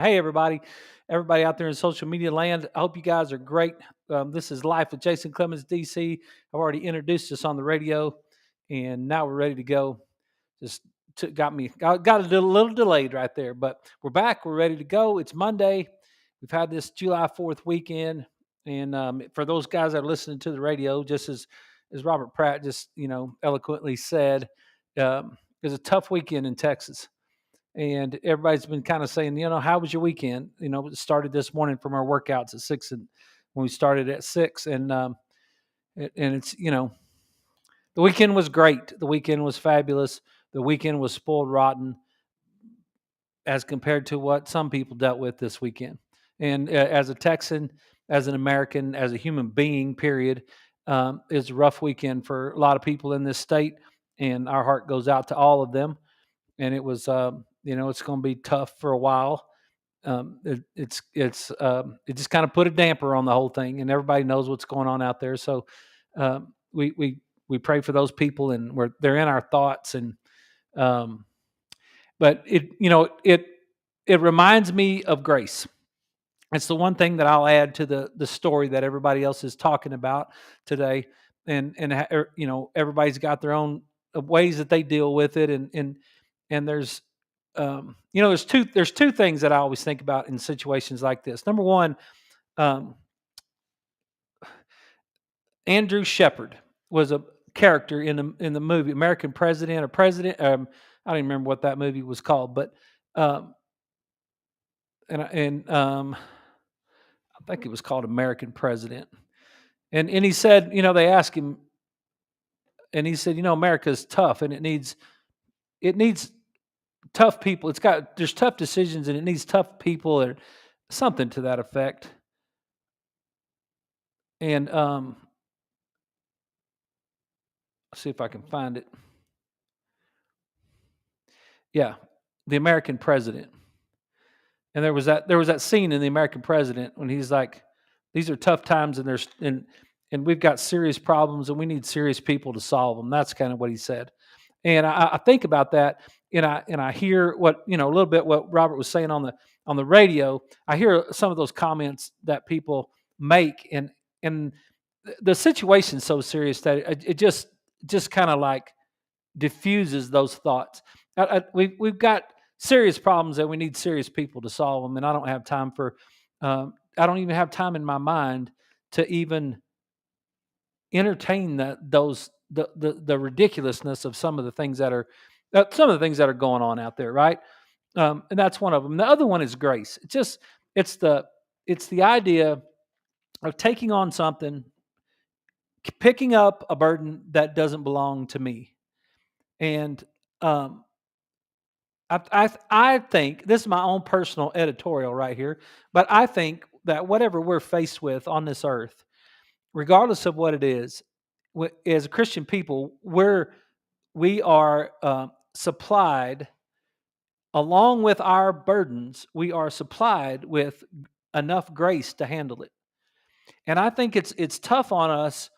Hey, everybody out there in social media land. I hope you guys are great. This is Life with Jason Clemens, DC. I've already introduced us on the radio, and now we're ready to go. Just got a little delayed right there, but we're back. We're ready to go. It's Monday. We've had this July 4th weekend, and for those guys that are listening to the radio, just as Robert Pratt just eloquently said, it was a tough weekend in Texas. And everybody's been kind of saying, how was your weekend? It started this morning from our workouts at 6, and when we started at 6, and it's the weekend was great. The weekend was fabulous. The weekend was spoiled rotten as compared to what some people dealt with this weekend. And as a Texan, as an American, as a human being, period, it's a rough weekend for a lot of people in this state, and our heart goes out to all of them. And it was, it's going to be tough for a while. It just kind of put a damper on the whole thing, and everybody knows what's going on out there. So we pray for those people, and they're in our thoughts. And but it reminds me of grace. It's the one thing that I'll add to the story that everybody else is talking about today, and everybody's got their own ways that they deal with it, and there's two things that I always think about in situations like this. Number one, um, Andrew Shepard was a character in the movie American President or President. I don't even remember what that movie was called, but um, and I think it was called American President. And he said, they asked him, and he said, America's tough, and it needs tough people. There's tough decisions, and it needs tough people, or something to that effect. And let's see if I can find it. Yeah, the American President. And there was that scene in the American President when he's like, "These are tough times, and we've got serious problems, and we need serious people to solve them." That's kind of what he said. And I think about that, and I hear what a little bit what Robert was saying on the radio. I hear some of those comments that people make, and the situation's so serious that it just kind of like diffuses those thoughts. We've got serious problems that we need serious people to solve them, and I don't have time for. I don't even have time in my mind to even entertain the ridiculousness of some of the things that are going on out there, right? And that's one of them. The other one is grace. It's the it's the idea of taking on something, picking up a burden that doesn't belong to me, and um, I think this is my own personal editorial right here, but I think that whatever we're faced with on this earth, regardless of what it is, as a Christian people, we are supplied, along with our burdens, we are supplied with enough grace to handle it. And I think it's tough on us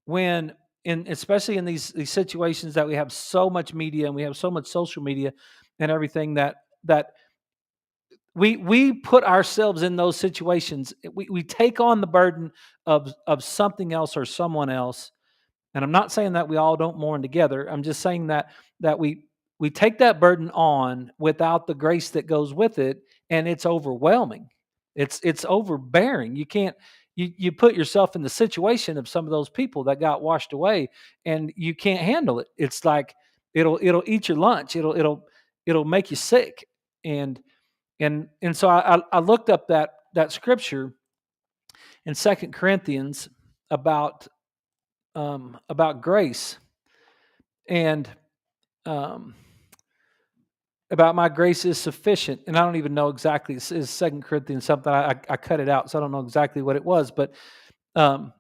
when, especially in these situations that we have so much media and we have so much social media and everything, that we put ourselves in those situations. We take on the burden of something else or someone else. And I'm not saying that we all don't mourn together. I'm just saying that we take that burden on without the grace that goes with it, and it's overwhelming. It's overbearing. You put yourself in the situation of some of those people that got washed away, and you can't handle it. It's like it'll eat your lunch. It'll make you sick. And so I looked up that scripture in Second Corinthians about grace, and um, about my grace is sufficient. And I don't even know exactly. This is Second Corinthians something. I cut it out, so I don't know exactly what it was. But um,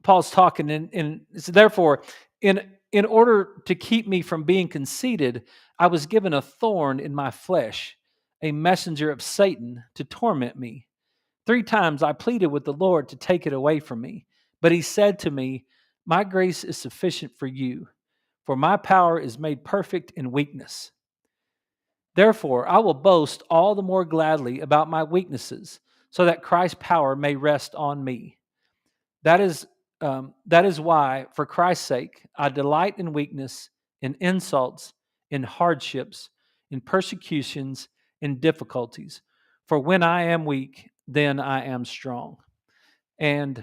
Paul's talking, and so therefore, in order to keep me from being conceited, I was given a thorn in my flesh, a messenger of Satan to torment me. 3 times I pleaded with the Lord to take it away from me, but he said to me, "My grace is sufficient for you, for my power is made perfect in weakness." Therefore, I will boast all the more gladly about my weaknesses, so that Christ's power may rest on me. That is, that is why, for Christ's sake, I delight in weakness, in insults, in hardships, in persecutions, in difficulties. For when I am weak, then I am strong. And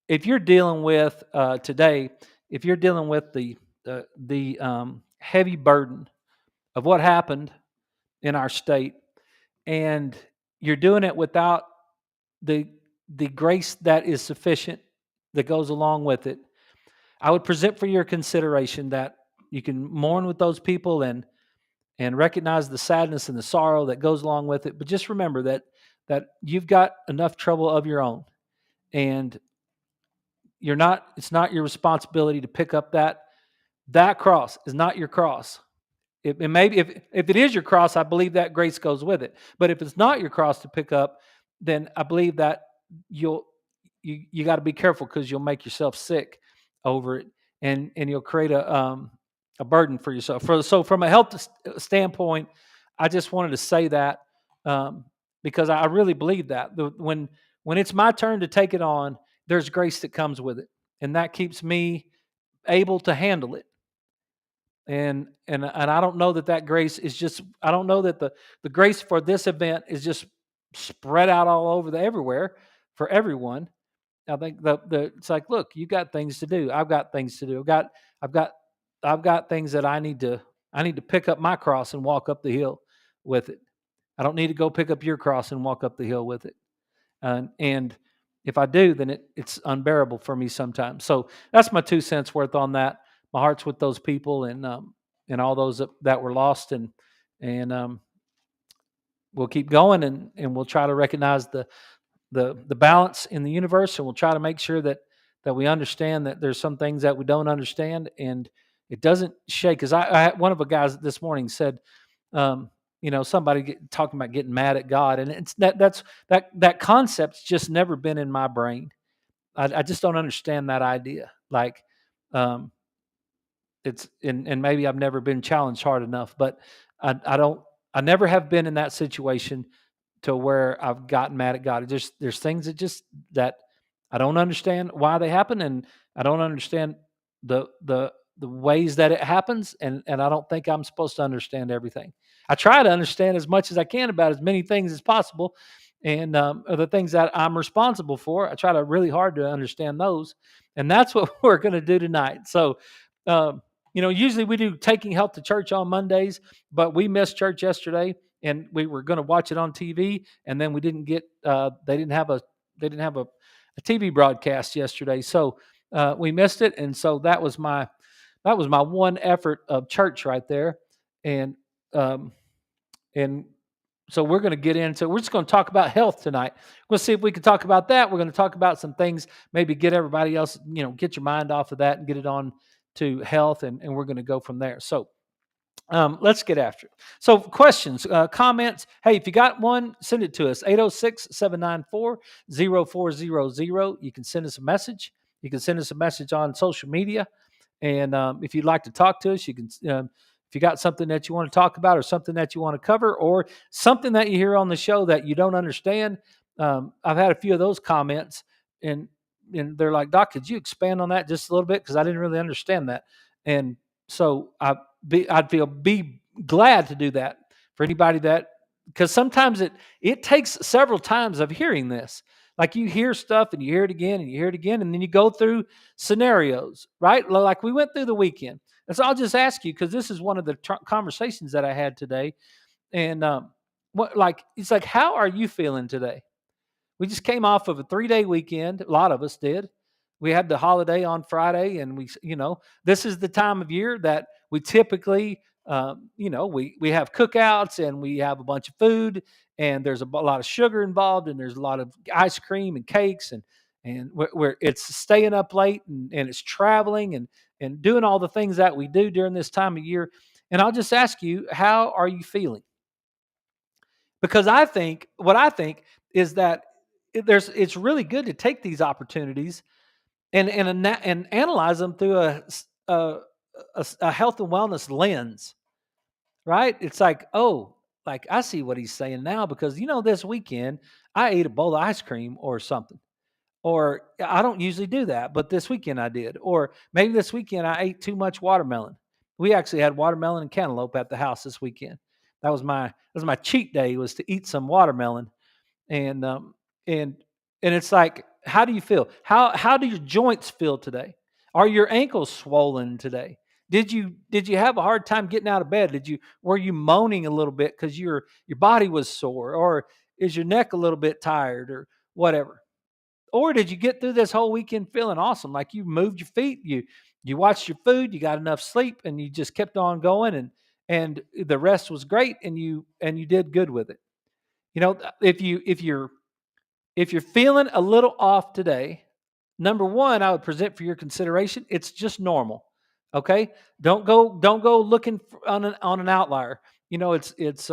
if you're dealing with today, if you're dealing with the heavy burden of what happened in our state, and you're doing it without the the grace that is sufficient that goes along with it, I would present for your consideration that you can mourn with those people and recognize the sadness and the sorrow that goes along with it. But just remember that you've got enough trouble of your own, and you're not. It's not your responsibility to pick up that cross. Is not your cross. It may be, if it is your cross, I believe that grace goes with it. But if it's not your cross to pick up, then I believe that you'll you got to be careful, because you'll make yourself sick over it, and you'll create a burden for yourself. So from a health standpoint, I just wanted to say that, um, because I really believe that when it's my turn to take it on, there's grace that comes with it, and that keeps me able to handle it. And I don't know that grace is just, I don't know that the grace for this event is just spread out all over the everywhere for everyone. I think the it's like, look, you got things to do. I've got things to do. I've got I've got things that I need to pick up my cross and walk up the hill with it. I don't need to go pick up your cross and walk up the hill with it. And if I do, then it's unbearable for me sometimes. So that's my 2 cents worth on that. My heart's with those people, and all those that were lost, and we'll keep going, and we'll try to recognize the balance in the universe, and we'll try to make sure that we understand that there's some things that we don't understand, and it doesn't shake. Because one of the guys this morning said, um, somebody talking about getting mad at God, and it's that concept's just never been in my brain. I just don't understand that idea. Like, um, it's and maybe I've never been challenged hard enough, but I don't. I never have been in that situation to where I've gotten mad at God. It just there's things that I don't understand why they happen, and I don't understand the ways that it happens, and I don't think I'm supposed to understand everything. I try to understand as much as I can about as many things as possible, and the things that I'm responsible for, I try to really hard to understand those, and that's what we're going to do tonight. So. Um, usually we do Taking Health to Church on Mondays, but we missed church yesterday, and we were going to watch it on TV, and then we didn't get. They didn't have a TV broadcast yesterday, so we missed it, and so that was my one effort of church right there, and um, and so we're going to get into. We're just going to talk about health tonight. We'll see if we can talk about that. We're going to talk about some things, maybe get everybody else, get your mind off of that and get it on to health, and we're going to go from there. So let's get after it. So, questions, comments. Hey, if you got one, send it to us. 806-794-0400. You can send us a message. You can send us a message on social media. And if you'd like to talk to us, you can. If you got something that you want to talk about, or something that you want to cover, or something that you hear on the show that you don't understand, I've had a few of those comments, and they're like, "Doc, could you expand on that just a little bit? Because I didn't really understand that." And so I'd be glad to do that for anybody that, because sometimes it takes several times of hearing this. Like, you hear stuff and you hear it again and you hear it again, and then you go through scenarios, right? Like we went through the weekend. And so I'll just ask you, because this is one of the conversations that I had today, and it's like, how are you feeling today? We just came off of a 3-day weekend. A lot of us did. We had the holiday on Friday, and this is the time of year that we typically, we have cookouts, and we have a bunch of food, and there's a lot of sugar involved, and there's a lot of ice cream and cakes, and where it's staying up late, and it's traveling, and doing all the things that we do during this time of year. And I'll just ask you, how are you feeling? Because what I think is that it's really good to take these opportunities and analyze them through a health and wellness lens, right? It's like, oh, like I see what he's saying now because this weekend I ate a bowl of ice cream or something. Or I don't usually do that, but this weekend I did. Or maybe this weekend I ate too much watermelon. We actually had watermelon and cantaloupe at the house this weekend. That was my cheat day, was to eat some watermelon. And and and it's like, how do you feel? How do your joints feel today? Are your ankles swollen today? Did you have a hard time getting out of bed? Were you moaning a little bit because your body was sore, or is your neck a little bit tired, or whatever? Or did you get through this whole weekend feeling awesome? Like you moved your feet, you watched your food, you got enough sleep, and you just kept on going, and the rest was great, and you did good with it. If you're feeling a little off today, number one, I would present for your consideration, it's just normal. Okay? Don't go looking on an outlier. It's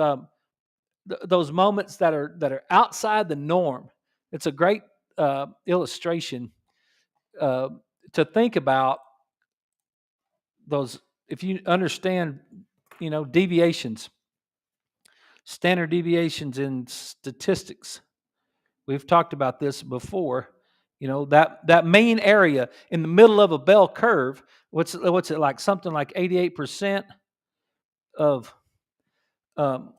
those moments that are outside the norm. It's a great illustration uh, to think about those. If you understand, deviations, standard deviations in statistics. We've talked about this before. That main area in the middle of a bell curve. What's it like? Something like 88% of um,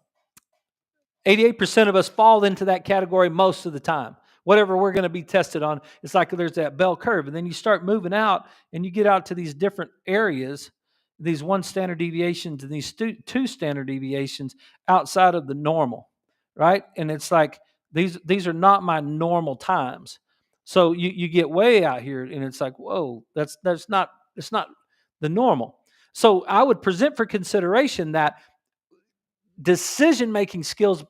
88% of us fall into that category most of the time. Whatever we're going to be tested on, it's like there's that bell curve. And then you start moving out and you get out to these different areas, these one standard deviations and these two standard deviations outside of the normal, right? And it's like these are not my normal times. So you get way out here and it's like, whoa, that's not it's not the normal. So I would present for consideration that decision making skills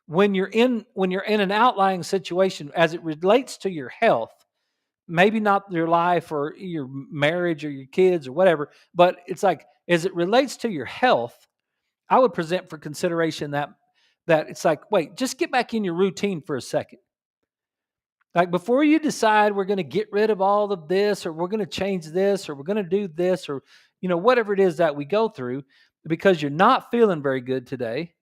when you're in an outlying situation as it relates to your health, maybe not your life or your marriage or your kids or whatever, but it's like as it relates to your health, I would present for consideration that it's like, wait, just get back in your routine for a second. Like before you decide we're going to get rid of all of this, or we're going to change this, or we're going to do this, or whatever it is that we go through, because you're not feeling very good today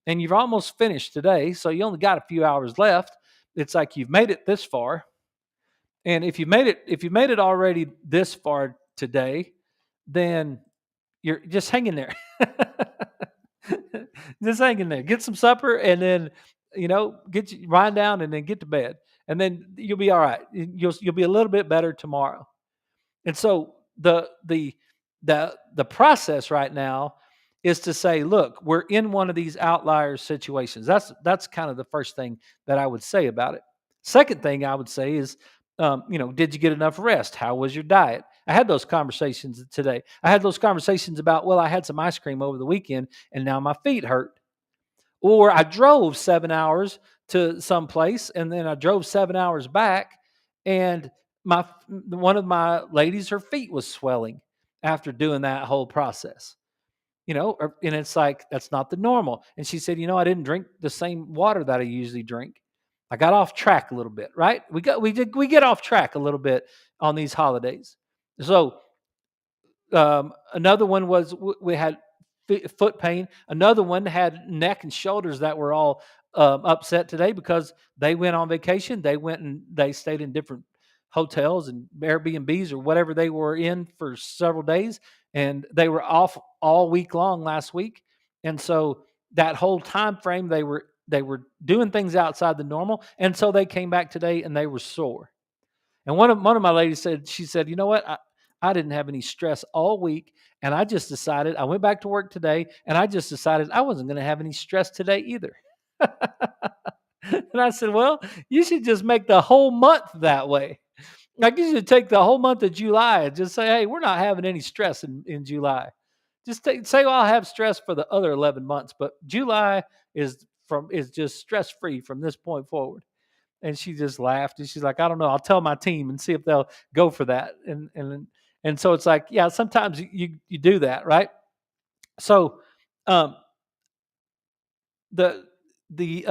and you've almost finished today, so you only got a few hours left. It's like you've made it this far. And if you made it already this far today, then you're just hanging there. Just hang in there. Get some supper and then, get you wind down and then get to bed. And then you'll be all right. You'll be a little bit better tomorrow. And so the process right now is to say, look, we're in one of these outlier situations. That's kind of the first thing that I would say about it. Second thing I would say is, did you get enough rest? How was your diet? I had those conversations today. I had those conversations about, well, I had some ice cream over the weekend and now my feet hurt. Or I drove 7 hours to some place and then I drove 7 hours back, and one of my ladies, her feet was swelling after doing that whole process. And it's like that's not the normal. And she said, I didn't drink the same water that I usually drink. I got off track a little bit, right? We get off track a little bit on these holidays. So another one was we had foot pain. Another one had neck and shoulders that were all upset today because they went on vacation. They went and they stayed in different hotels and Airbnbs or whatever they were in for several days, and they were off all week long last week. And so that whole time frame they were doing things outside the normal, and so they came back today and they were sore. And one of my ladies said, she said, you know what? I didn't have any stress all week. And I just decided, I went back to work today and I just decided I wasn't going to have any stress today either. And I said, well, you should just make the whole month that way. Like you should take the whole month of July and just say, hey, we're not having any stress in July. Just say, well, I'll have stress for the other 11 months, but July is just stress free from this point forward. And she just laughed and she's like, I don't know. I'll tell my team and see if they'll go for that. And so it's like, yeah, sometimes you do that, right? So um the the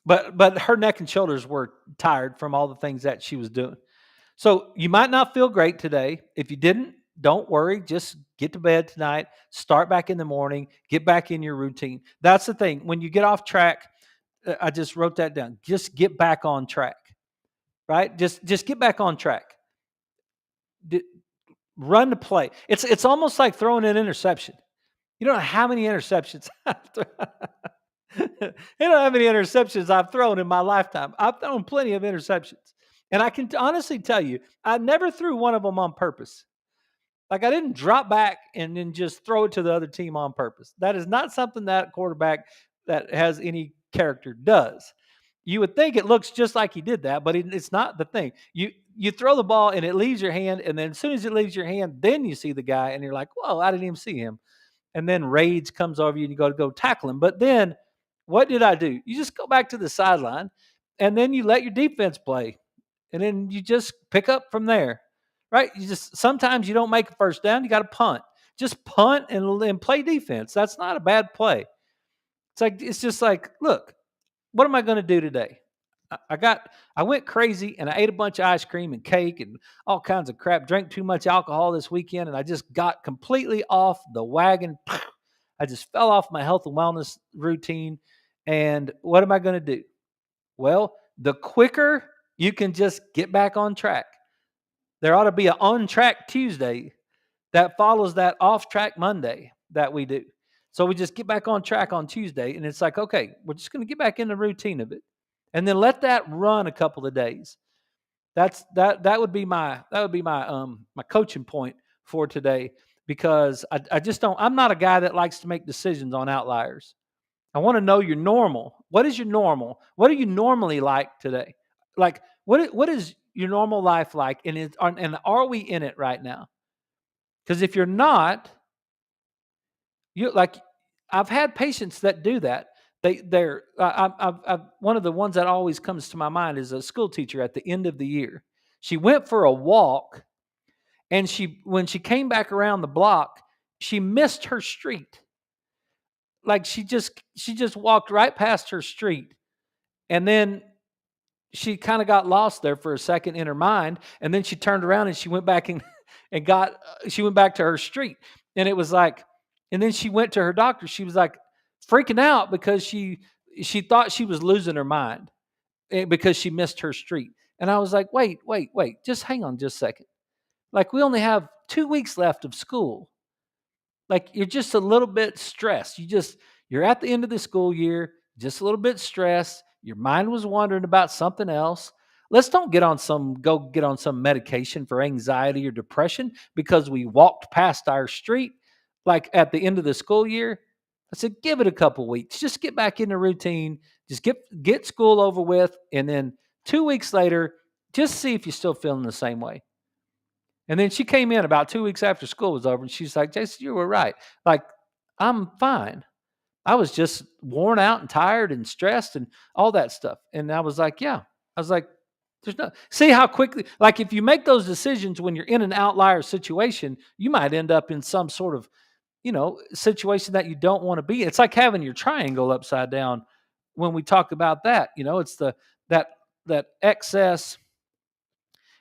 but her neck and shoulders were tired from all the things that she was doing. So you might not feel great today. If you didn't, don't worry, just get to bed tonight, start back in the morning, get back in your routine. That's the thing. When you get off track, I just wrote that down. Just get back on track, right? Just get back on track. D- Run the play. It's almost like throwing an interception. You don't know how many interceptions you don't know how many interceptions I've thrown in my lifetime. I've thrown plenty of interceptions. And I can honestly tell you, I never threw one of them on purpose. Like I didn't drop back and then just throw it to the other team on purpose. That is not something that quarterback that has any character does. You would think it looks just like he did that, but it's not the thing. You throw the ball and it leaves your hand, and then as soon as it leaves your hand, then you see the guy and you're like, "Whoa, I didn't even see him." And then rage comes over you and you go tackle him. But then what did I do? You just go back to the sideline and then you let your defense play. And then you just pick up from there. Right? You just sometimes you don't make a first down, you got to punt. Just punt and play defense. That's not a bad play. It's just like, look, what am I going to do today? I went crazy and I ate a bunch of ice cream and cake and all kinds of crap, drank too much alcohol this weekend, and I just got completely off the wagon. I just fell off my health and wellness routine. And what am I going to do? Well, the quicker you can just get back on track, there ought to be an on track Tuesday that follows that off track Monday that we do. So we just get back on track on Tuesday, and it's like, okay, we're just going to get back in the routine of it, and then let that run a couple of days. That would be my coaching point for today, because I just don't. I'm not a guy that likes to make decisions on outliers. I want to know your normal. What is your normal? What are you normally like today? Like what is your normal life like, and are we in it right now? Because if you're not, you like I've had patients that do that. They're I've one of the ones that always comes to my mind is a school teacher at the end of the year. She went for a walk, and when she came back around the block, she missed her street. Like she just walked right past her street, and then she kind of got lost there for a second in her mind, and then she turned around and she went back and got she went back to her street, and it was like, and then she went to her doctor. She was like freaking out because she thought she was losing her mind, because she missed her street. And I was like, wait, just hang on just a second. Like, we only have 2 weeks left of school. Like, you're just a little bit stressed. You're at the end of the school year, just a little bit stressed. Your mind was wandering about something else. Let's don't go get on some medication for anxiety or depression because we walked past our street like at the end of the school year. I said, give it a couple weeks. Just get back in the routine. Just get school over with, and then 2 weeks later, just see if you're still feeling the same way. And then she came in about 2 weeks after school was over, and she's like, Jason, you were right. Like, I'm fine. I was just worn out and tired and stressed and all that stuff. And I was like, yeah. I was like, there's no, see how quickly, like, if you make those decisions when you're in an outlier situation, you might end up in some sort of, situation that you don't want to be. It's like having your triangle upside down. When we talk about that, it's that that excess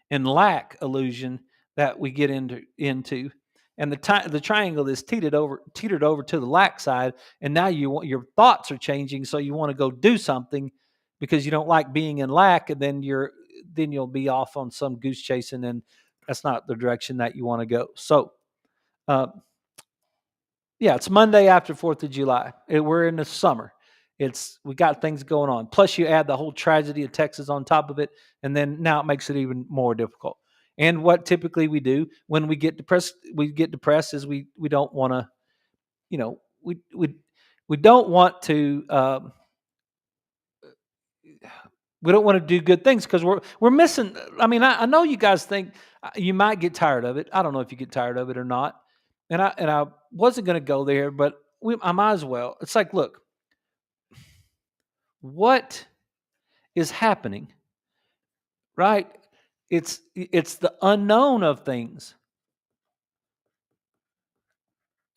and lack illusion that we get into, and the triangle is teetered over to the lack side, and now your thoughts are changing, so you want to go do something because you don't like being in lack, and then you'll be off on some goose chasing, and that's not the direction that you want to go. So uh, yeah, it's Monday after 4th of July. We're in the summer. We got things going on. Plus, you add the whole tragedy of Texas on top of it, and then now it makes it even more difficult. And what typically we do when we get depressed is we don't want to, we don't want to we don't want to do good things because we're missing. I mean, I know you guys think you might get tired of it. I don't know if you get tired of it or not. And I wasn't going to go there, but I might as well. It's like, look, what is happening, right? It's the unknown of things.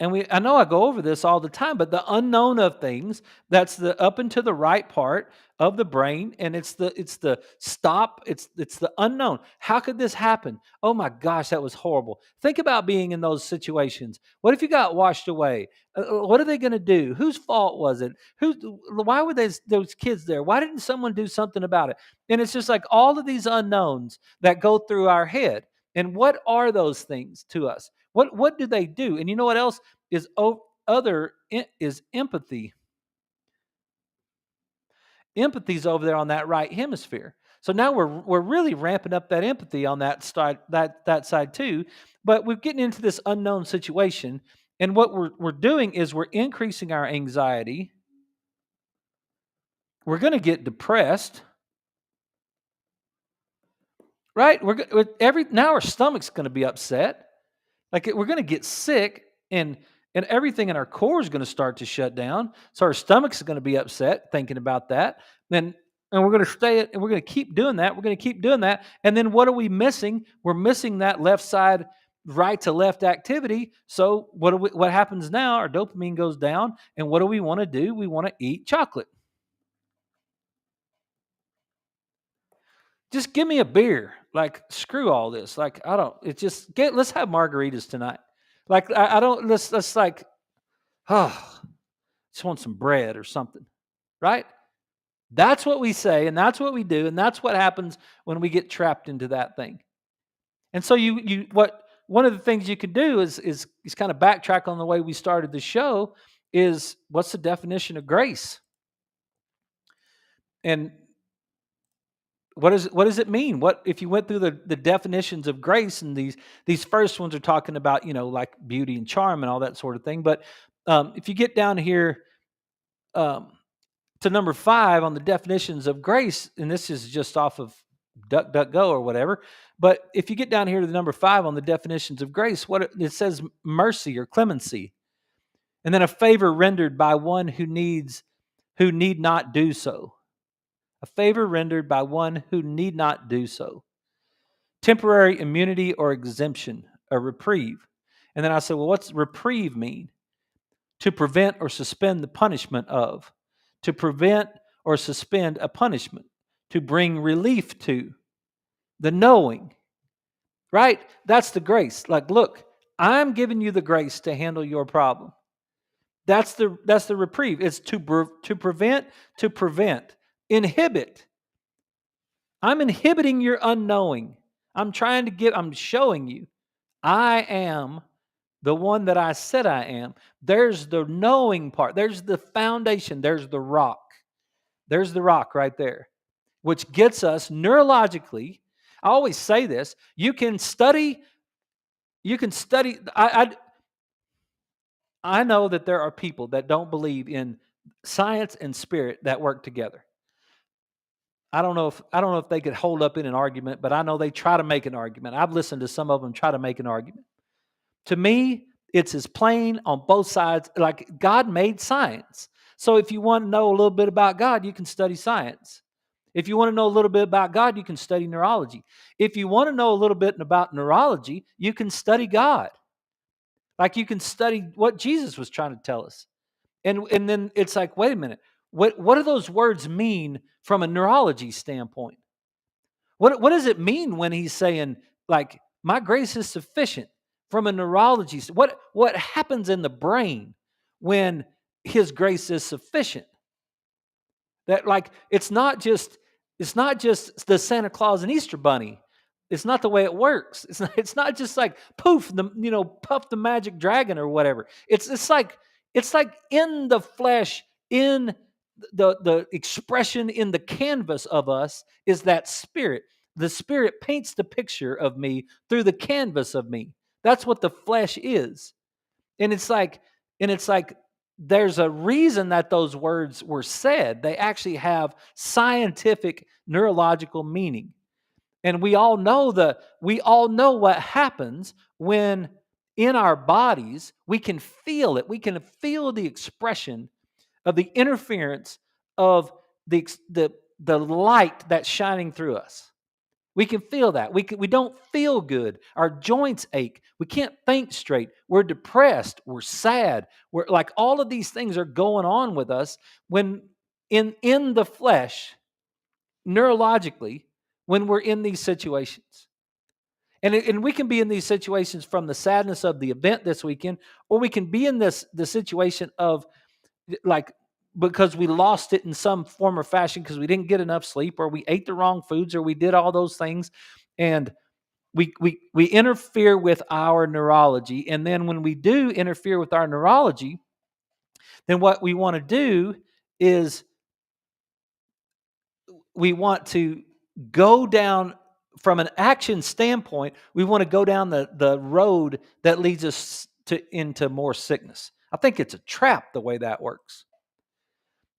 and I know I go over this all the time, but the unknown of things, that's the up and to the right part of the brain, and it's the stop, it's the unknown. How could this happen? Oh my gosh, that was horrible. Think about being in those situations. What if you got washed away? What are they going to do? Whose fault was it? Why were those kids there? Why didn't someone do something about it? And it's just like all of these unknowns that go through our head. And what are those things to us? What do they do? And you know what else is is empathy. Empathy's over there on that right hemisphere. So now we're really ramping up that empathy on that side too. But we're getting into this unknown situation, and what we're doing is we're increasing our anxiety. We're going to get depressed, right? Every now our stomach's going to be upset. Like we're going to get sick, and everything in our core is going to start to shut down. So our stomach's going to be upset thinking about that. Then and we're going to and we're going to keep doing that. We're going to keep doing that. And then what are we missing? We're missing that left side right to left activity. So what happens now? Our dopamine goes down, and what do we want to do? We want to eat chocolate. Just give me a beer. Like, screw all this. Like, I don't, it's just let's have margaritas tonight. Like, I don't, let's like, oh, just want some bread or something. Right? That's what we say, and that's what we do, and that's what happens when we get trapped into that thing. And so one of the things you could do is kind of backtrack on the way we started the show is what's the definition of grace? And what does it mean? What if you went through the definitions of grace, and these first ones are talking about, like beauty and charm and all that sort of thing. But if you get down here to number 5 on the definitions of grace, and this is just off of DuckDuckGo or whatever, but if you get down here to the number 5 on the definitions of grace, what it says mercy or clemency, and then a favor rendered by one who need not do so. A favor rendered by one who need not do so. Temporary immunity or exemption, a reprieve. And then I said, well, what's reprieve mean? To prevent or suspend the punishment of. To prevent or suspend a punishment. To bring relief to. The knowing. Right? That's the grace. Like, look, I'm giving you the grace to handle your problem. That's the reprieve. It's to prevent, to prevent. Inhibit. I'm inhibiting your unknowing. I'm showing you I am the one that I said I am. There's the knowing part. There's the foundation. There's the rock. There's the rock right there, which gets us neurologically. I always say this. You can study. I know that there are people that don't believe in science and spirit that work together. I don't know if they could hold up in an argument, but I know they try to make an argument. I've listened to some of them try to make an argument. To me, it's as plain on both sides. Like, God made science. So if you want to know a little bit about God, you can study science. If you want to know a little bit about God, you can study neurology. If you want to know a little bit about neurology, you can study God. Like, you can study what Jesus was trying to tell us. And then it's like, wait a minute. What do those words mean from a neurology standpoint? What does it mean when he's saying, like, my grace is sufficient from a neurology? What happens in the brain when his grace is sufficient? That, like, it's not just the Santa Claus and Easter Bunny. It's not the way it works. It's not just like poof, puff the magic dragon or whatever. It's like in the flesh, in the expression in the canvas of us is that spirit. The spirit paints the picture of me through the canvas of me. That's what the flesh is. And it's like there's a reason that those words were said. They actually have scientific neurological meaning. And we all know what happens when in our bodies we can feel it. We can feel the expression of the interference of the light that's shining through us. We can feel that. We don't feel good. Our joints ache. We can't think straight. We're depressed. We're sad. We're like all of these things are going on with us when in the flesh, neurologically, when we're in these situations. And we can be in these situations from the sadness of the event this weekend, or we can be in the situation of like because we lost it in some form or fashion because we didn't get enough sleep, or we ate the wrong foods, or we did all those things, and we interfere with our neurology. And then when we do interfere with our neurology, then what we want to do is we want to go down from an action standpoint. We want to go down the road that leads us into more sickness. I think it's a trap the way that works.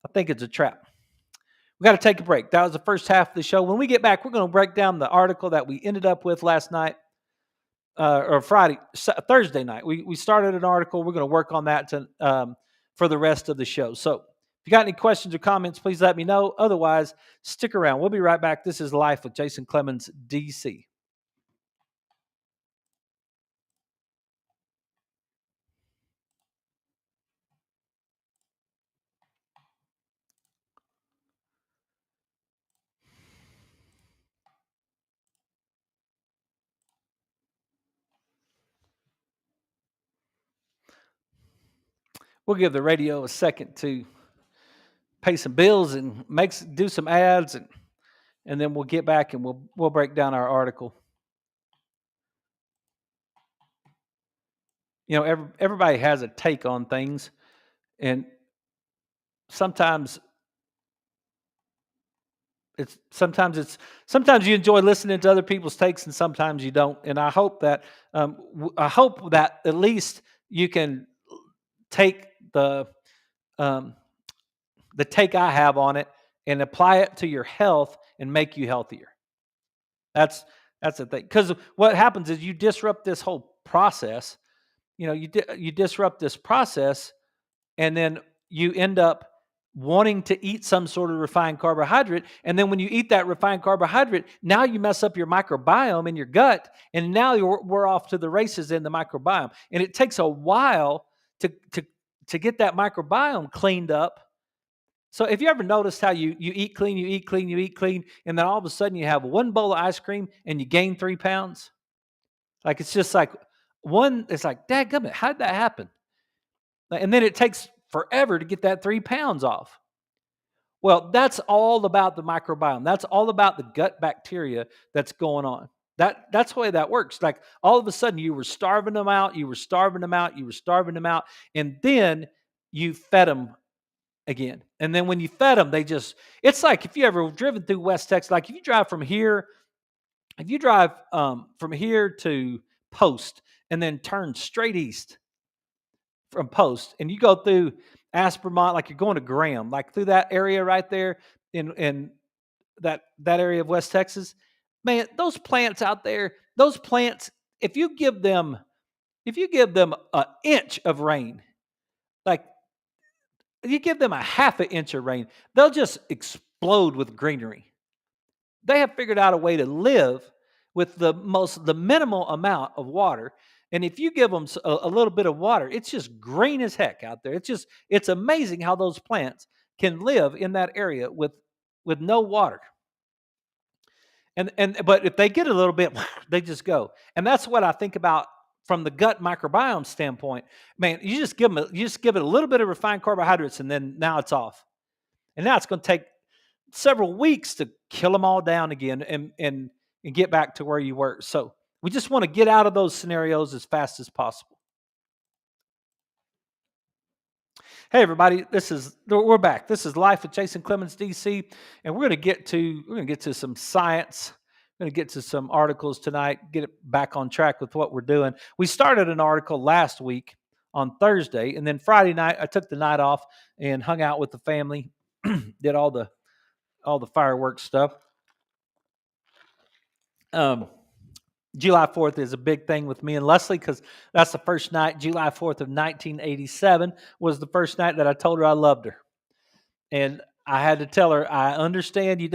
I think it's a trap. We got to take a break. That was the first half of the show. When we get back, we're going to break down the article that we ended up with last night, or Thursday night. We started an article. We're going to work on that for the rest of the show. So if you got any questions or comments, please let me know. Otherwise, stick around. We'll be right back. This is Life with Jason Clemens, DC. We'll give the radio a second to pay some bills and do some ads, and then we'll get back and we'll break down our article. You know, everybody has a take on things, and sometimes sometimes you enjoy listening to other people's takes, and sometimes you don't. And I hope that at least you can take um, the take I have on it and apply it to your health and make you healthier. That's the thing. Because what happens is you disrupt this whole process. You know, you disrupt this process, and then you end up wanting to eat some sort of refined carbohydrate. And then when you eat that refined carbohydrate, now you mess up your microbiome in your gut, and now we're off to the races in the microbiome. And it takes a while to get that microbiome cleaned up. So if you ever noticed how you eat clean, you eat clean, you eat clean, and then all of a sudden you have one bowl of ice cream and you gain 3 pounds? Like, it's just like it's like, dadgummit, how did that happen? And then it takes forever to get that 3 pounds off. Well, that's all about the microbiome. That's all about the gut bacteria that's going on. That's the way that works. Like, all of a sudden you were starving them out, and then you fed them again. And then when you fed them, it's like if you ever driven through West Texas, like if you drive from here to Post and then turn straight east from Post, and you go through Aspermont, like you're going to Graham, like through that area right there in that area of West Texas, man, those plants out there, if you give them an inch of rain, like you give them a half an inch of rain, they'll just explode with greenery. They have figured out a way to live with the minimal amount of water. And if you give them a little bit of water, it's just green as heck out there. It's amazing how those plants can live in that area with no water. But if they get a little bit, they just go. And that's what I think about from the gut microbiome standpoint. Man, you just give it a little bit of refined carbohydrates, and then now it's off. And now it's going to take several weeks to kill them all down again and get back to where you were. So we just want to get out of those scenarios as fast as possible. Hey everybody, we're back. This is Life with Jason Clemens, DC, and we're going to get to some science. We're going to get to some articles tonight, get it back on track with what we're doing. We started an article last week on Thursday, and then Friday night I took the night off and hung out with the family, did all the fireworks stuff. July 4th is a big thing with me and Leslie because that's the first night. July 4th of 1987 was the first night that I told her I loved her. And I had to tell her, I understand you.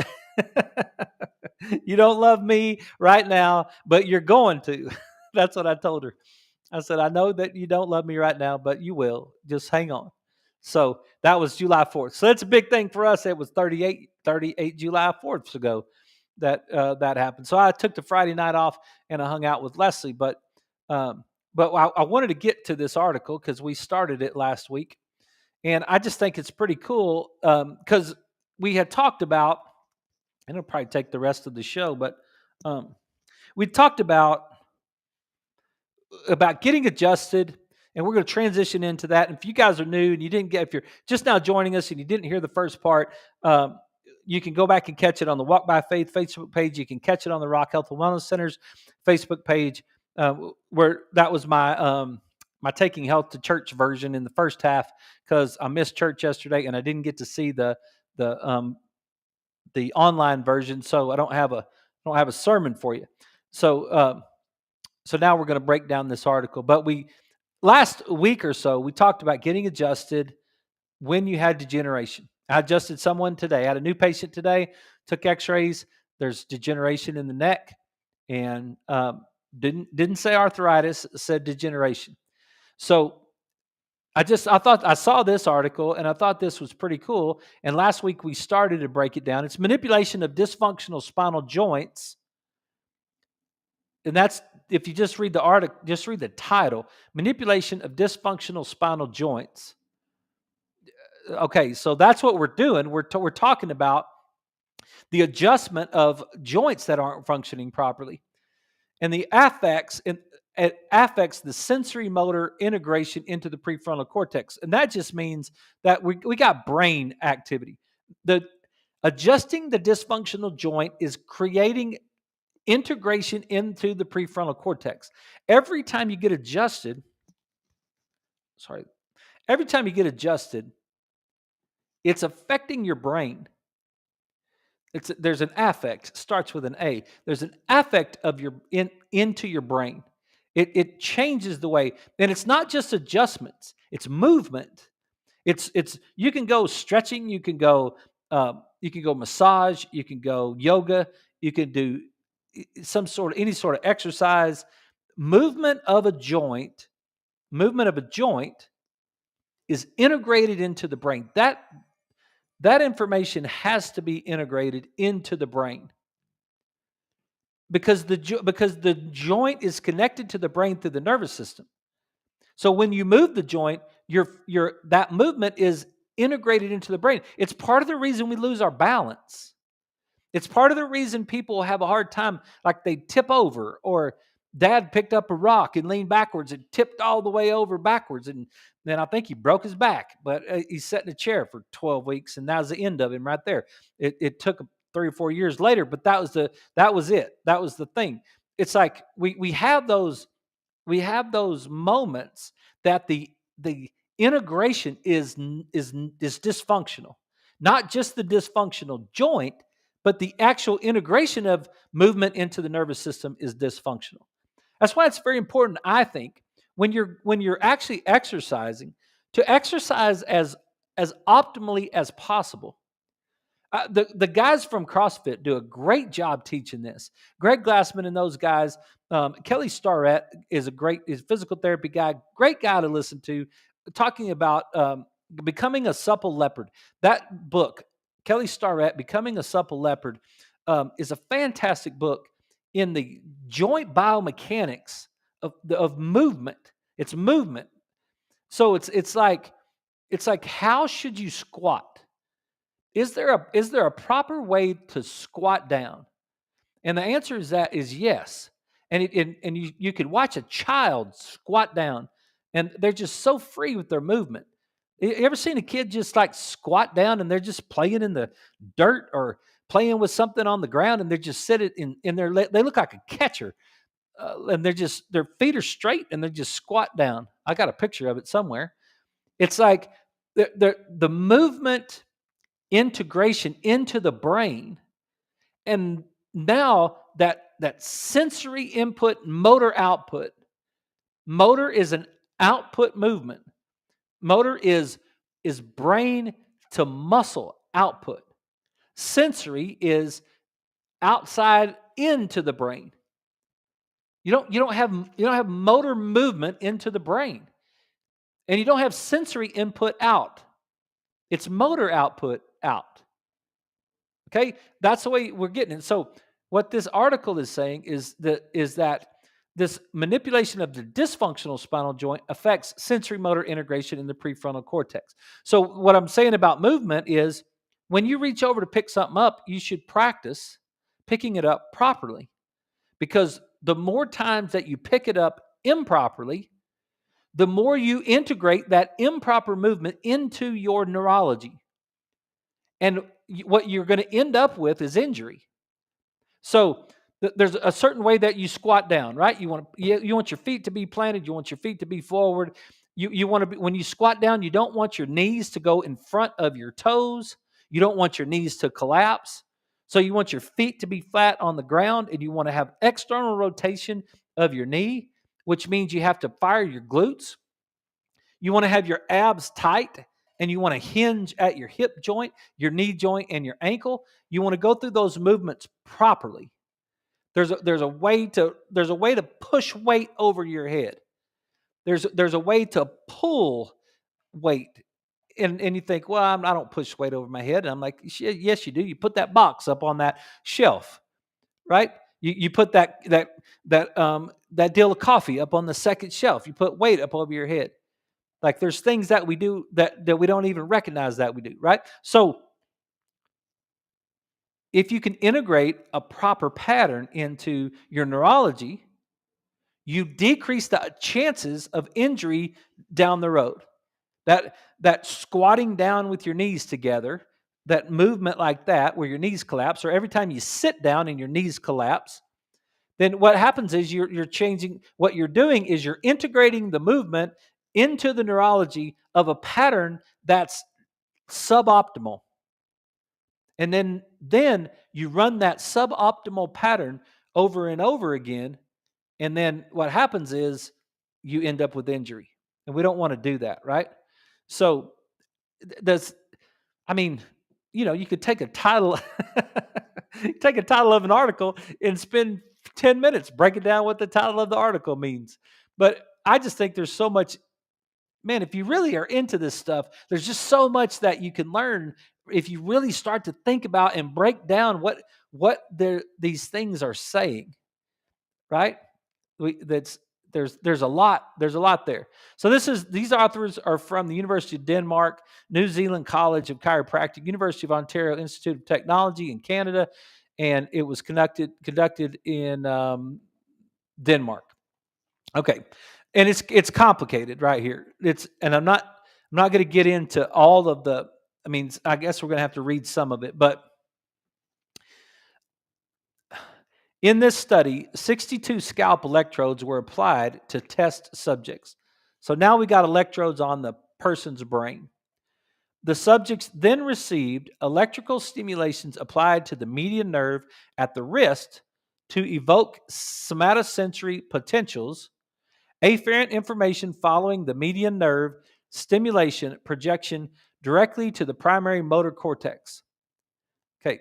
You don't love me right now, but you're going to. That's what I told her. I said, I know that you don't love me right now, but you will. Just hang on. So that was July 4th. So that's a big thing for us. It was 38 July 4th ago that that happened. So I took the Friday night off and I hung out with Leslie. Um, but I wanted to get to this article because we started it last week, and I just think it's pretty cool because we had talked about, and it'll probably take the rest of the show, but um, we talked about getting adjusted, and we're going to transition into that. And if you guys are new and you didn't get, if you're just now joining us and you didn't hear the first part, you can go back and catch it on the Walk by Faith Facebook page. You can catch it on the Rock Health and Wellness Center's Facebook page, where that was my Taking Health to Church version in the first half, because I missed church yesterday and I didn't get to see the online version, so I don't have a sermon for you. So now we're going to break down this article. But last week or so, we talked about getting adjusted when you had degeneration. I adjusted someone today. I had a new patient today, took x-rays. There's degeneration in the neck, and didn't say arthritis, said degeneration. So I thought I saw this article and I thought this was pretty cool. And last week we started to break it down. It's manipulation of dysfunctional spinal joints. And that's, if you just read the article, just read the title, Manipulation of Dysfunctional Spinal Joints. Okay, so that's what we're doing. We're talking about the adjustment of joints that aren't functioning properly. And it affects the sensory motor integration into the prefrontal cortex. And that just means that we got brain activity. Adjusting the dysfunctional joint is creating integration into the prefrontal cortex. Every time you get adjusted, it's affecting your brain. There's an affect, starts with an A. There's an affect of into your brain. It changes the way, and it's not just adjustments, it's movement. It's you can go stretching, you can go massage, you can go yoga, you can do any sort of exercise. Movement of a joint is integrated into the brain. That information has to be integrated into the brain, because the joint is connected to the brain through the nervous system. So when you move the joint, that movement is integrated into the brain. It's part of the reason we lose our balance. It's part of the reason people have a hard time, like they tip over, or dad picked up a rock and leaned backwards and tipped all the way over backwards. And then I think he broke his back, but he sat in a chair for 12 weeks and that was the end of him right there. It took 3 or 4 years later, but that was it. That was the thing. It's like we have those moments that the integration is dysfunctional. Not just the dysfunctional joint, but the actual integration of movement into the nervous system is dysfunctional. That's why it's very important, I think, when you're actually exercising, to exercise as optimally as possible. The guys from CrossFit do a great job teaching this. Greg Glassman and those guys. Kelly Starrett is is a physical therapy guy, great guy to listen to, talking about becoming a supple leopard. That book, Kelly Starrett, Becoming a Supple Leopard, is a fantastic book in the joint biomechanics of movement. It's movement. So it's like how should you squat? Is there a proper way to squat down? And the answer is yes. And you could watch a child squat down, and they're just so free with their movement. You ever seen a kid just like squat down and they're just playing in the dirt or playing with something on the ground, and they're just sitting in their, they look like a catcher, and their feet are straight and they just squat down. I got a picture of it somewhere. It's like the movement integration into the brain, and now that sensory input, motor output. Motor is an output movement. Motor is brain to muscle output. Sensory is outside into the brain. You don't have motor movement into the brain, and you don't have sensory input out. It's motor output out. Okay, that's the way we're getting it. So what this article is saying is that this manipulation of the dysfunctional spinal joint affects sensory motor integration in the prefrontal cortex. So what I'm saying about movement is when you reach over to pick something up, you should practice picking it up properly, because the more times that you pick it up improperly, the more you integrate that improper movement into your neurology. And what you're going to end up with is injury. So there's a certain way that you squat down, right? You want your feet to be planted. You want your feet to be forward. You want to be, when you squat down, you don't want your knees to go in front of your toes. You don't want your knees to collapse. So you want your feet to be flat on the ground, and you want to have external rotation of your knee, which means you have to fire your glutes. You want to have your abs tight, and you want to hinge at your hip joint, your knee joint, and your ankle. You want to go through those movements properly. There's a way to push weight over your head. There's a way to pull weight. And you think, well, I don't push weight over my head. And I'm like, yes, you do. You put that box up on that shelf, right? You put that deal of coffee up on the second shelf. You put weight up over your head. Like there's things that we do that we don't even recognize that we do, right? So if you can integrate a proper pattern into your neurology, you decrease the chances of injury down the road. That squatting down with your knees together, that movement like that where your knees collapse, or every time you sit down and your knees collapse, then what happens is you're changing. What you're doing is you're integrating the movement into the neurology of a pattern that's suboptimal. And then you run that suboptimal pattern over and over again, and then what happens is you end up with injury. And we don't want to do that, right? So there's I mean, you could take a title take a title of an article and spend 10 minutes breaking down what the title of the article means. But I just think there's so much, man, if you really are into this stuff, there's just so much that you can learn if you really start to think about and break down what these things are saying, right? There's a lot there. So these authors are from the University of Denmark, New Zealand College of Chiropractic, University of Ontario Institute of Technology in Canada, and it was conducted in Denmark. Okay, and it's complicated right here. I'm not going to get into all of the. I mean, I guess we're going to have to read some of it, but in this study, 62 scalp electrodes were applied to test subjects. So now we got electrodes on the person's brain. The subjects then received electrical stimulations applied to the median nerve at the wrist to evoke somatosensory potentials, afferent information following the median nerve stimulation projection directly to the primary motor cortex. Okay.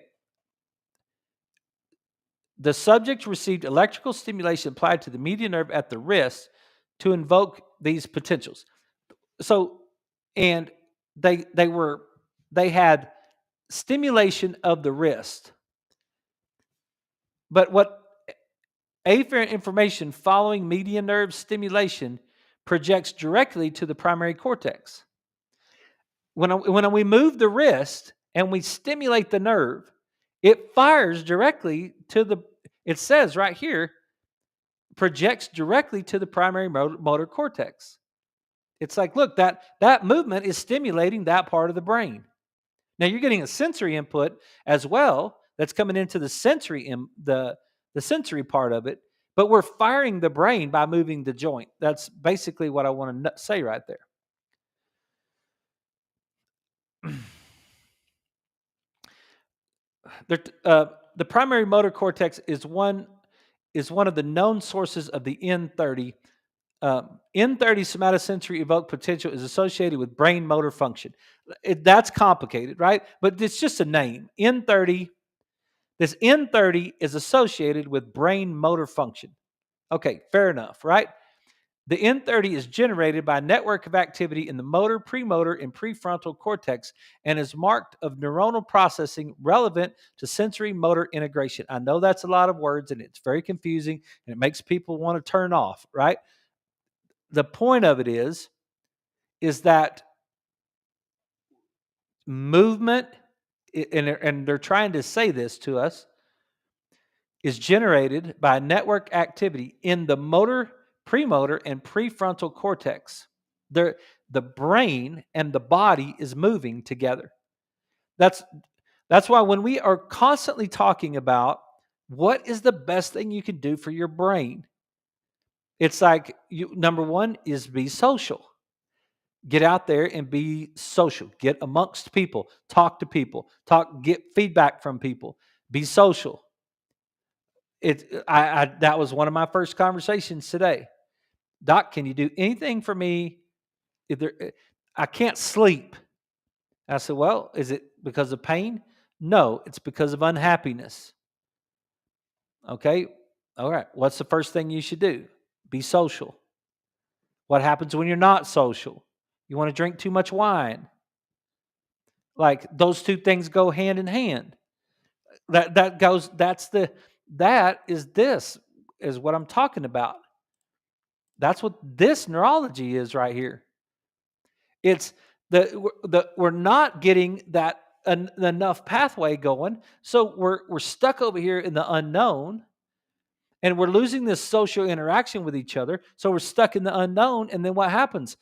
The subject received electrical stimulation applied to the median nerve at the wrist to invoke these potentials. So, and they had stimulation of the wrist. But what afferent information following median nerve stimulation projects directly to the primary cortex. When we move the wrist and we stimulate the nerve, it fires directly to it says right here, projects directly to the primary motor cortex. It's like, look, that movement is stimulating that part of the brain. Now you're getting a sensory input as well that's coming into the sensory the sensory part of it, but we're firing the brain by moving the joint. That's basically what I want to say right there. The primary motor cortex is one of the known sources of the N30. N30 somatosensory evoked potential is associated with brain motor function. That's complicated, right? But it's just a name. N30 This N30 is associated with brain motor function. Okay, fair enough, right? The N30 is generated by a network of activity in the motor, premotor, and prefrontal cortex and is marked of neuronal processing relevant to sensory motor integration. I know that's a lot of words and it's very confusing and it makes people want to turn off, right? The point of it is that movement, and they're trying to say this to us, is generated by network activity in the motor, premotor, and prefrontal cortex. The brain and the body is moving together. That's why when we are constantly talking about what is the best thing you can do for your brain, it's like number one is be social. Get out there and be social. Get amongst people. Talk to people. Get feedback from people. Be social. That was one of my first conversations today. Doc, can you do anything for me? I can't sleep. I said, well, is it because of pain? No, it's because of unhappiness. Okay. All right. What's the first thing you should do? Be social. What happens when you're not social? You want to drink too much wine. Like those two things go hand in hand. That is what I'm talking about. That's what this neurology is right here. It's we're not getting that enough pathway going, so we're stuck over here in the unknown, and we're losing this social interaction with each other. So we're stuck in the unknown, and then what happens?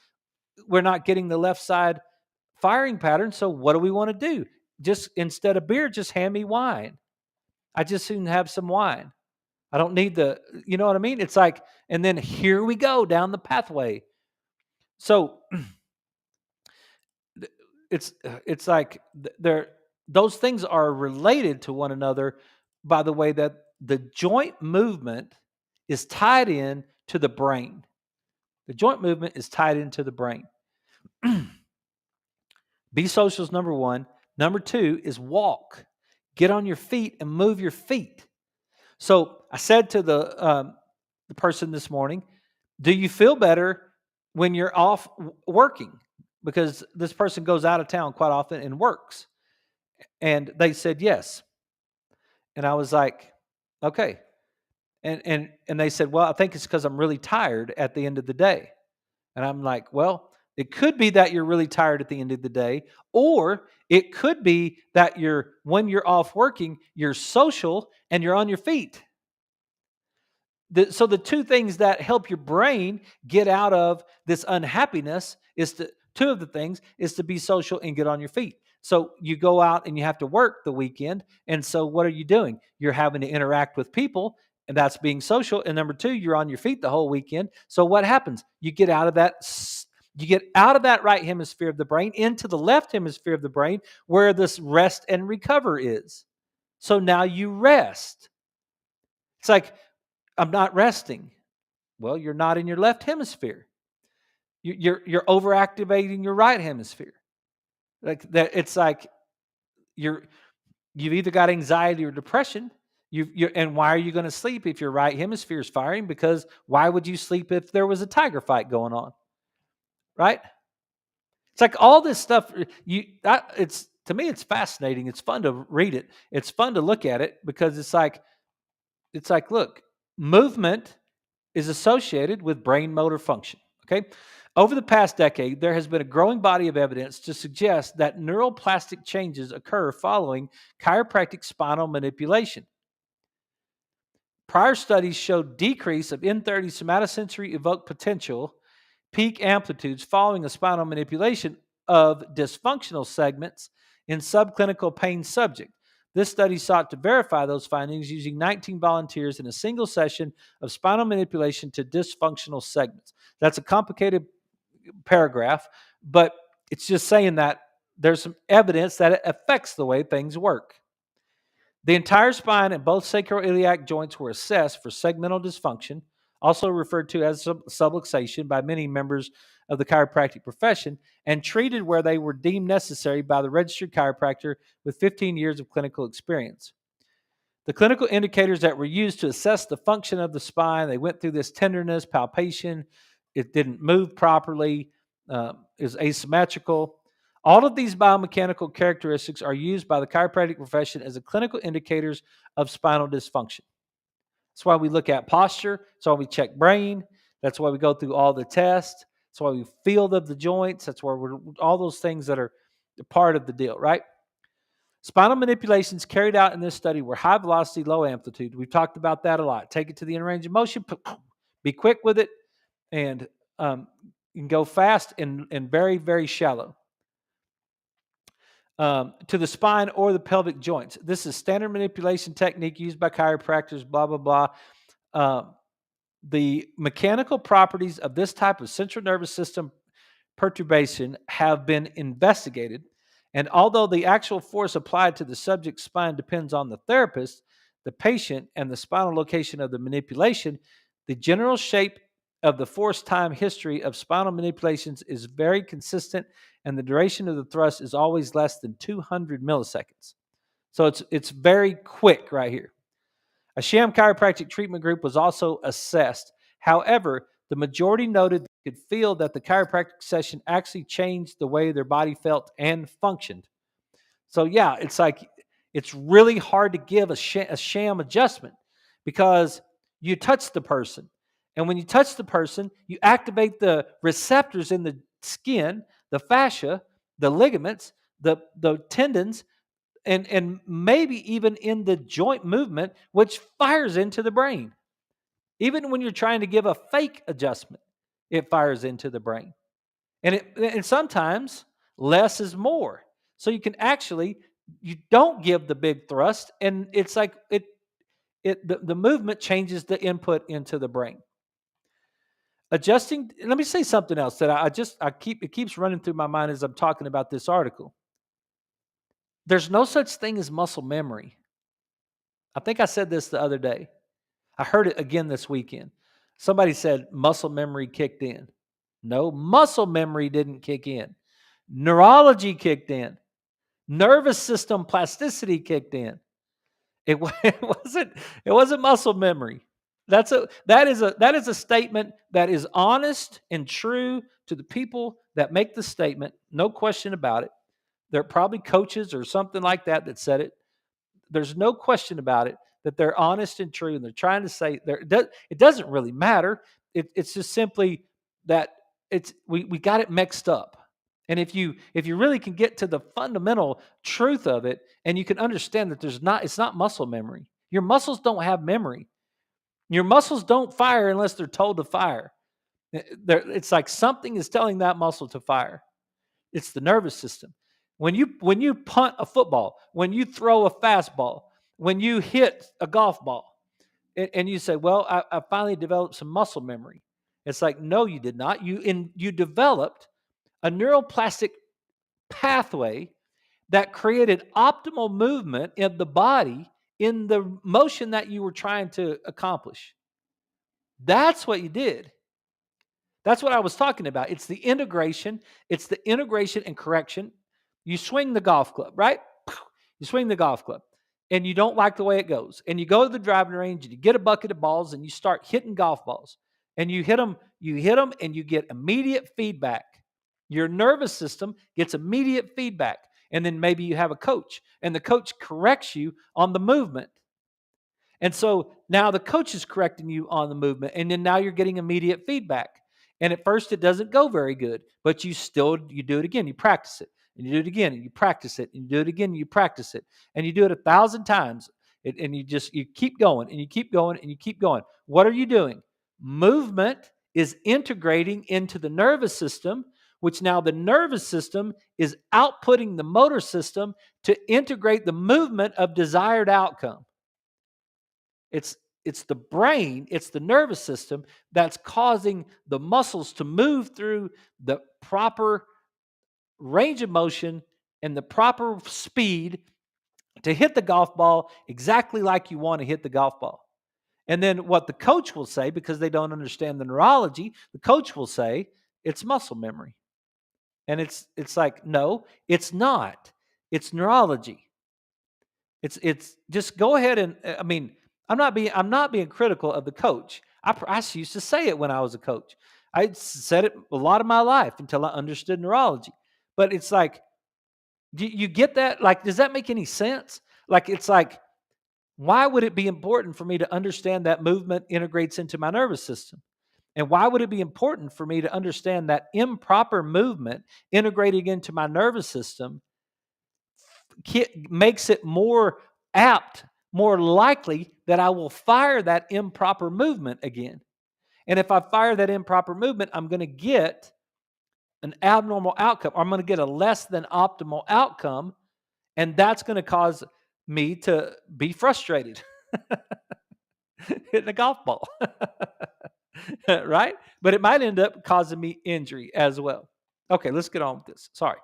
We're not getting the left side firing pattern. So what do we want to do? Just instead of beer, just hand me wine. I just soon have some wine. I don't need you know what I mean? It's like, and then here we go down the pathway. So it's like those things are related to one another by the way that the joint movement is tied in to the brain. The joint movement is tied into the brain. Be social is number one. Number two is walk. Get on your feet and move your feet. So I said to the person this morning, do you feel better when you're off working? Because this person goes out of town quite often and works. And they said yes. And I was like, okay. And they said, well, I think it's because I'm really tired at the end of the day. And I'm like, well, it could be that you're really tired at the end of the day, or it could be that when you're off working, you're social and you're on your feet. So the two things that help your brain get out of this unhappiness two of the things is to be social and get on your feet. So you go out and you have to work the weekend. And so what are you doing? You're having to interact with people, and that's being social. And number two, you're on your feet the whole weekend. So what happens? You get out of that right hemisphere of the brain into the left hemisphere of the brain where this rest and recover is. So now you rest. It's like, I'm not resting. Well, you're not in your left hemisphere. You're overactivating your right hemisphere. Like that, it's like you've either got anxiety or depression. And why are you going to sleep if your right hemisphere is firing? Because why would you sleep if there was a tiger fight going on? Right? It's like all this stuff. To me, it's fascinating. It's fun to read it. It's fun to look at it because it's like, look, movement is associated with brain motor function. Okay. Over the past decade, there has been a growing body of evidence to suggest that neuroplastic changes occur following chiropractic spinal manipulation. Prior studies showed decrease of N30 somatosensory evoked potential peak amplitudes following a spinal manipulation of dysfunctional segments in subclinical pain subject. This study sought to verify those findings using 19 volunteers in a single session of spinal manipulation to dysfunctional segments. That's a complicated paragraph, but it's just saying that there's some evidence that it affects the way things work. The entire spine and both sacroiliac joints were assessed for segmental dysfunction, also referred to as subluxation by many members of the chiropractic profession, and treated where they were deemed necessary by the registered chiropractor with 15 years of clinical experience. The clinical indicators that were used to assess the function of the spine, they went through this tenderness, palpation, it didn't move properly, is asymmetrical. All of these biomechanical characteristics are used by the chiropractic profession as the clinical indicators of spinal dysfunction. That's why we look at posture. That's why we check brain. That's why we go through all the tests. That's why we feel the joints. That's why we're all those things that are part of the deal, right? Spinal manipulations carried out in this study were high velocity, low amplitude. We've talked about that a lot. Take it to the inner range of motion, be quick with it, and you can go fast and very, very shallow. To the spine or the pelvic joints. This is standard manipulation technique used by chiropractors, blah, blah, blah. The mechanical properties of this type of central nervous system perturbation have been investigated, and although the actual force applied to the subject's spine depends on the therapist, the patient, and the spinal location of the manipulation, the general shape of the force time history of spinal manipulations is very consistent, and the duration of the thrust is always less than 200 milliseconds. So it's very quick right here. A sham chiropractic treatment group was also assessed. However, the majority noted they could feel that the chiropractic session actually changed the way their body felt and functioned. So yeah, it's like it's really hard to give a sham adjustment because you touch the person. And when you touch the person, you activate the receptors in the skin, the fascia, the ligaments, the tendons, and maybe even in the joint movement, which fires into the brain. Even when you're trying to give a fake adjustment, it fires into the brain. And sometimes less is more. So you don't give the big thrust, and it's like the movement changes the input into the brain. Adjusting. Let me say something else that it keeps running through my mind as I'm talking about this article. There's no such thing as muscle memory. I think I said this the other day. I heard it again this weekend. Somebody said muscle memory kicked in. No, muscle memory didn't kick in. Neurology kicked in. Nervous system plasticity kicked in. It wasn't muscle memory. That is a statement that is honest and true to the people that make the statement. No question about it. They're probably coaches or something like that said it. There's no question about it that they're honest and true, and they're trying to say it doesn't really matter. It's just simply that we got it mixed up. And if you really can get to the fundamental truth of it, and you can understand that it's not muscle memory. Your muscles don't have memory. Your muscles don't fire unless they're told to fire. It's like something is telling that muscle to fire. It's the nervous system. When you punt a football, when you throw a fastball, when you hit a golf ball, and you say, "Well, I finally developed some muscle memory." It's like, no, you did not. You developed a neuroplastic pathway that created optimal movement in the body in the motion that you were trying to accomplish. That's what you did. That's what I was talking about. It's the integration. It's the integration and correction. You swing the golf club, right? You swing the golf club, and you don't like the way it goes. And you go to the driving range, and you get a bucket of balls, and you start hitting golf balls. And you hit them, and you get immediate feedback. Your nervous system gets immediate feedback. And then maybe you have a coach, and the coach corrects you on the movement. And so now the coach is correcting you on the movement, and then now you're getting immediate feedback. And at first it doesn't go very good, but you do it again. You practice it, and you do it again, and you practice it, and you do it again, and you practice it, and you do it 1,000 times, and you keep going, and you keep going, and you keep going. What are you doing? Movement is integrating into the nervous system, which now the nervous system is outputting the motor system to integrate the movement of desired outcome. It's the brain, it's the nervous system that's causing the muscles to move through the proper range of motion and the proper speed to hit the golf ball exactly like you want to hit the golf ball. And then what the coach will say, because they don't understand the neurology, the coach will say it's muscle memory. And it's like, no, it's not. It's neurology. It's just go ahead and I mean, I'm not being critical of the coach. I used to say it when I was a coach. I said it a lot of my life until I understood neurology. But it's like, do you get that? Like, does that make any sense? Like, it's like, why would it be important for me to understand that movement integrates into my nervous system? And why would it be important for me to understand that improper movement integrating into my nervous system makes it more apt, more likely that I will fire that improper movement again? And if I fire that improper movement, I'm going to get an abnormal outcome. I'm going to get a less than optimal outcome. And that's going to cause me to be frustrated hitting a golf ball. Right? But it might end up causing me injury as well. Okay, let's get on with this. Sorry.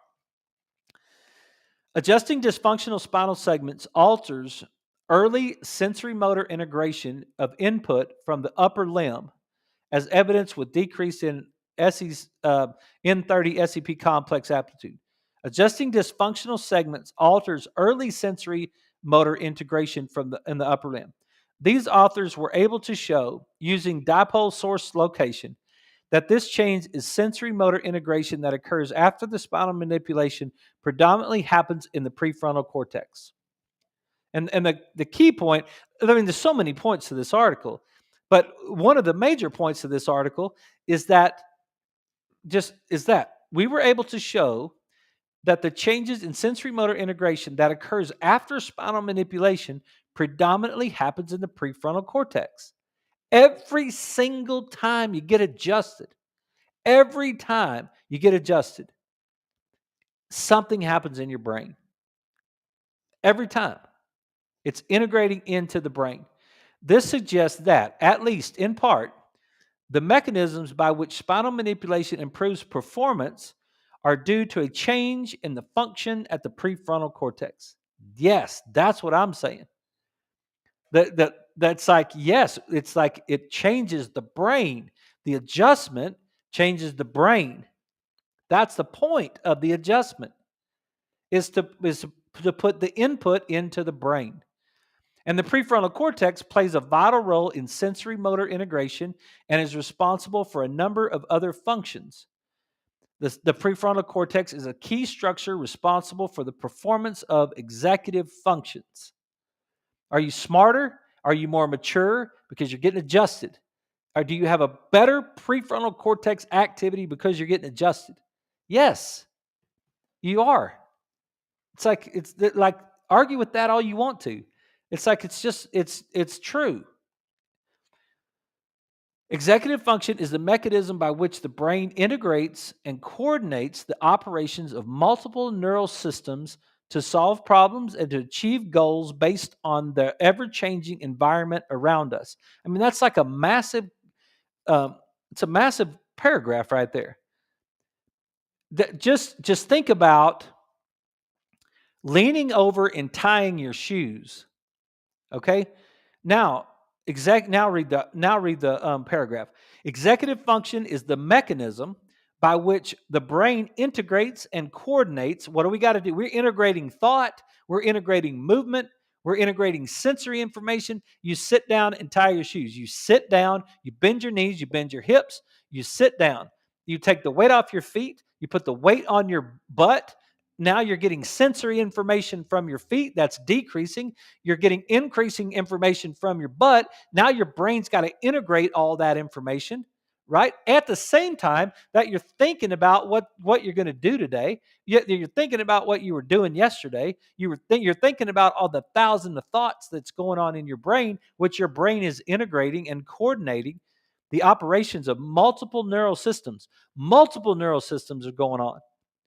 Adjusting dysfunctional spinal segments alters early sensory motor integration of input from the upper limb, as evidenced with decrease in N30 SEP complex amplitude. Adjusting dysfunctional segments alters early sensory motor integration in the upper limb. These authors were able to show, using dipole source location, that this change is sensory motor integration that occurs after the spinal manipulation predominantly happens in the prefrontal cortex. And the key point, I mean, there's so many points to this article, but one of the major points of this article is that we were able to show that the changes in sensory motor integration that occurs after spinal manipulation predominantly happens in the prefrontal cortex. Every single time you get adjusted, something happens in your brain. Every time. It's integrating into the brain. This suggests that, at least in part, the mechanisms by which spinal manipulation improves performance are due to a change in the function at the prefrontal cortex. Yes, that's what I'm saying. That's like, yes, it's like it changes the brain. The adjustment changes the brain. That's the point of the adjustment, is to put the input into the brain. And the prefrontal cortex plays a vital role in sensory motor integration and is responsible for a number of other functions. The prefrontal cortex is a key structure responsible for the performance of executive functions. Are you smarter? Are you more mature because you're getting adjusted? Or do you have a better prefrontal cortex activity because you're getting adjusted? Yes, you are. It's like argue with that all you want to. It's like it's true. Executive function is the mechanism by which the brain integrates and coordinates the operations of multiple neural systems to solve problems and to achieve goals based on the ever-changing environment around us. I mean, that's like a massive, it's a massive paragraph right there. Just think about leaning over and tying your shoes. Okay, now read the paragraph. Executive function is the mechanism by which the brain integrates and coordinates. What do we got to do? We're integrating thought, we're integrating movement, we're integrating sensory information. You sit down and tie your shoes. You sit down, you bend your knees, you bend your hips, you sit down. You take the weight off your feet, you put the weight on your butt. Now you're getting sensory information from your feet. That's decreasing. You're getting increasing information from your butt. Now your brain's got to integrate all that information, right? At the same time that you're thinking about what you're going to do today. You're thinking about what you were doing yesterday. You're thinking about all the thousands of thoughts that's going on in your brain, which your brain is integrating and coordinating the operations of multiple neural systems. Multiple neural systems are going on.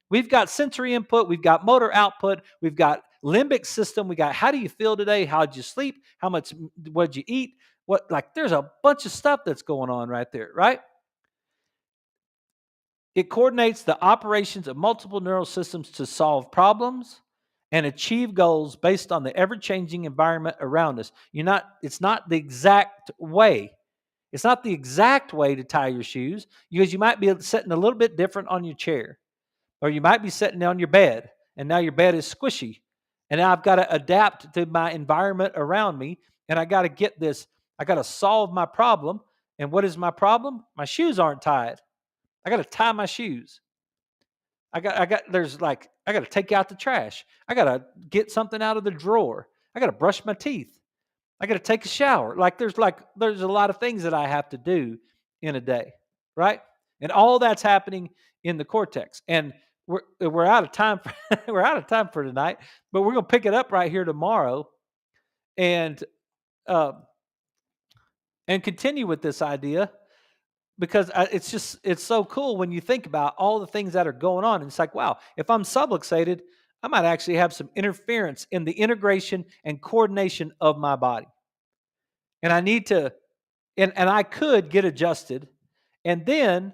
We've got sensory input, we've got motor output, we've got limbic system, we got how do you feel today, how'd you sleep, how much, what'd you eat, there's a bunch of stuff that's going on right there, right? It coordinates the operations of multiple neural systems to solve problems and achieve goals based on the ever-changing environment around us. It's not the exact way. It's not the exact way to tie your shoes, because you might be sitting a little bit different on your chair. Or you might be sitting on your bed, and now your bed is squishy, And now I've got to adapt to my environment around me, and I got to get this. I got to solve my problem. And what is my problem? My shoes aren't tied. I got to tie my shoes. I got to take out the trash. I got to get something out of the drawer. I got to brush my teeth. I got to take a shower. There's a lot of things that I have to do in a day, right? And all that's happening in the cortex. And we're out of time for, we're out of time for tonight, but we're going to pick it up right here tomorrow and uh, and continue with this idea because it's so cool when you think about all the things that are going on. And it's like, wow, if I'm subluxated, I might actually have some interference in the integration and coordination of my body. And I need to, and I could get adjusted and then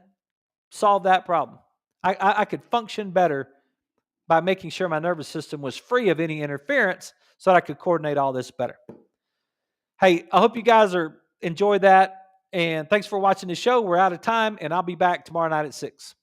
solve that problem. I could function better by making sure my nervous system was free of any interference so that I could coordinate all this better. Hey, I hope you guys enjoy that. And thanks for watching the show. We're out of time, and I'll be back tomorrow night at 6.